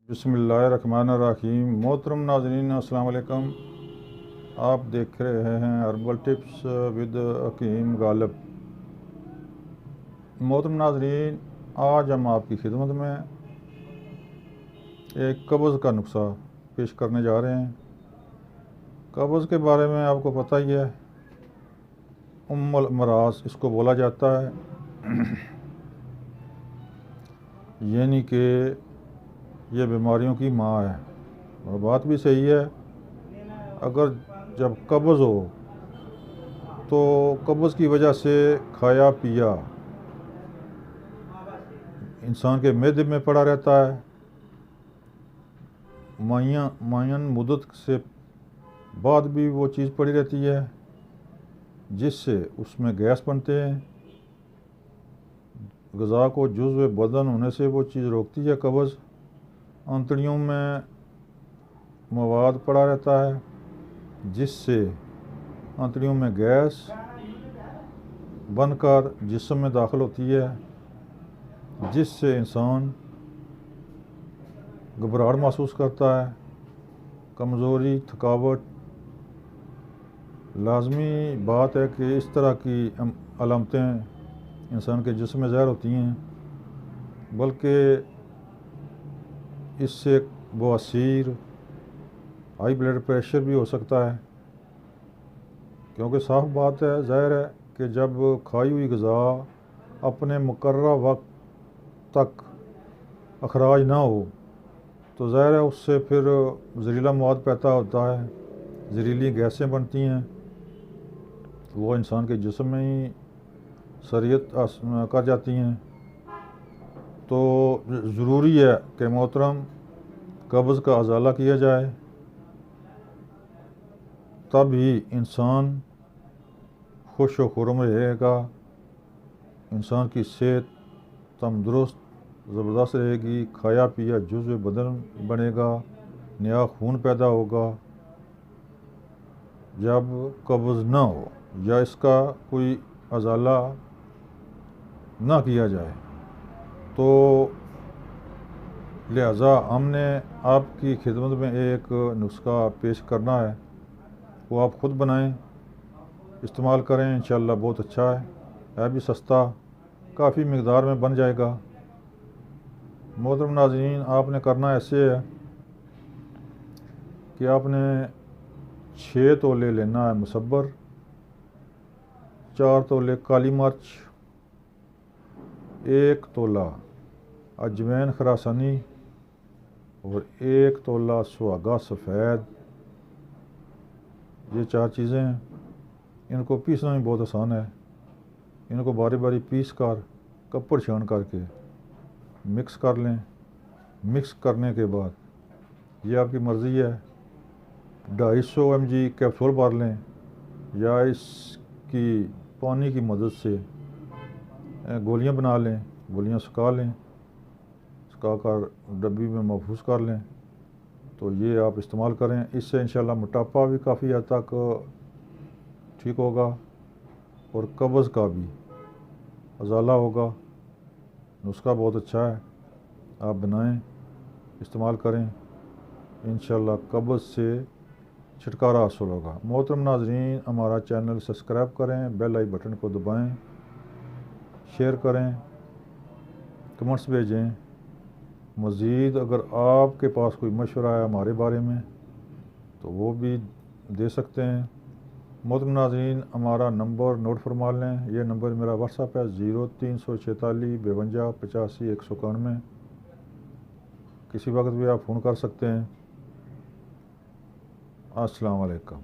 बिस्मिल्लाहिर्रहमानिर्रहीम। मोहतरम नाज़रीन अस्सलाम वालेकुम। आप देख रहे हैं हर्बल टिप्स विद हकीम गालिब। मोहतरम नाज़रीन, आज हम आपकी खिदमत में एक कब्ज़ का नुस्खा पेश करने जा रहे हैं। कब्ज़ के बारे में आपको पता ही है, उम्मुल अमराज़ इसको बोला जाता है। यानी कि ये बीमारियों की माँ है। और बात भी सही है। अगर जब कब्ज़ हो तो कब्ज़ की वजह से खाया पिया इंसान के मैदे में पड़ा रहता है। मुअय्यन मुद्दत से बाद भी वो चीज़ पड़ी रहती है, जिससे उसमें गैस बनते हैं। ग़िज़ा को जुज़्व बदन होने से वो चीज़ रोकती है। कब्ज़ आंतड़ियों में मवाद पड़ा रहता है, जिससे आंतड़ियों में गैस बनकर जिस्म में दाखिल होती है, जिससे इंसान घबराहट महसूस करता है, कमज़ोरी, थकावट। लाज़मी बात है कि इस तरह की अलामतें इंसान के जिस्म में ज़ाहिर होती हैं, बल्कि इससे बवासीर, हाई ब्लड प्रेशर भी हो सकता है। क्योंकि साफ बात है, ज़ाहिर है कि जब खाई हुई ग़िज़ा अपने मुकर्रर वक्त तक अखराज ना हो तो ज़ाहिर है उससे फिर ज़हरीला मवाद पैदा होता है, ज़हरीली गैसें बनती हैं। वो इंसान के जिस्म में ही सरियत कर जाती हैं। तो ज़रूरी है कि मोहतरम कब्ज़ का अज़ाला किया जाए, तब ही इंसान खुश व खुर्रम रहेगा। इंसान की सेहत तंदुरुस्त ज़बरदस्त रहेगी, खाया पिया जुज़्व बदन बनेगा, नया खून पैदा होगा। जब कब्ज़ ना हो या इसका कोई अज़ाला ना किया जाए तो लिहाजा हमने आपकी खिदमत में एक नुस्खा पेश करना है। वो आप ख़ुद बनाएं, इस्तेमाल करें। इंशाअल्लाह बहुत अच्छा है भी सस्ता, काफ़ी मिक़दार में बन जाएगा। मोहतरम नाज़रीन, आपने करना ऐसे है कि आपने 6 तोले लेना है मुसब्बर, 4 तोले काली मिर्च, 1 तोला अजवैन खरासानी और 1 तोला सुहागा सफ़ेद। ये 4 चीज़ें हैं। इनको पीसना भी बहुत आसान है। इनको बारी बारी पीस कर कपड़ छान करके मिक्स कर लें। मिक्स करने के बाद ये आपकी मर्ज़ी है, 250 mg कैप्सूल भर लें या इसकी पानी की मदद से गोलियां बना लें। गोलियां सुखा लें, सुखा कर डब्बी में महफूज कर लें। तो ये आप इस्तेमाल करें। इससे इंशाअल्लाह मोटापा भी काफ़ी हद तक ठीक होगा और कब्ज़ का भी अज़ाला होगा। नुस्खा बहुत अच्छा है, आप बनाएं, इस्तेमाल करें। इंशाअल्लाह कब्ज़ से छुटकारा हासिल होगा। मोहतरम नाज़रीन, हमारा चैनल सब्सक्राइब करें, बेल आई बटन को दबाएं, शेयर करें, कमेंट्स भेजें। मज़ीद अगर आपके पास कोई मशवरा है हमारे बारे में तो वो भी दे सकते हैं। मोहतरम नाज़रीन, हमारा नंबर नोट फरमा लें। ये नंबर मेरा व्हाट्सएप है 0346 52 85 191। किसी वक्त भी आप फ़ोन कर सकते हैं। अस्सलाम वालेकुम।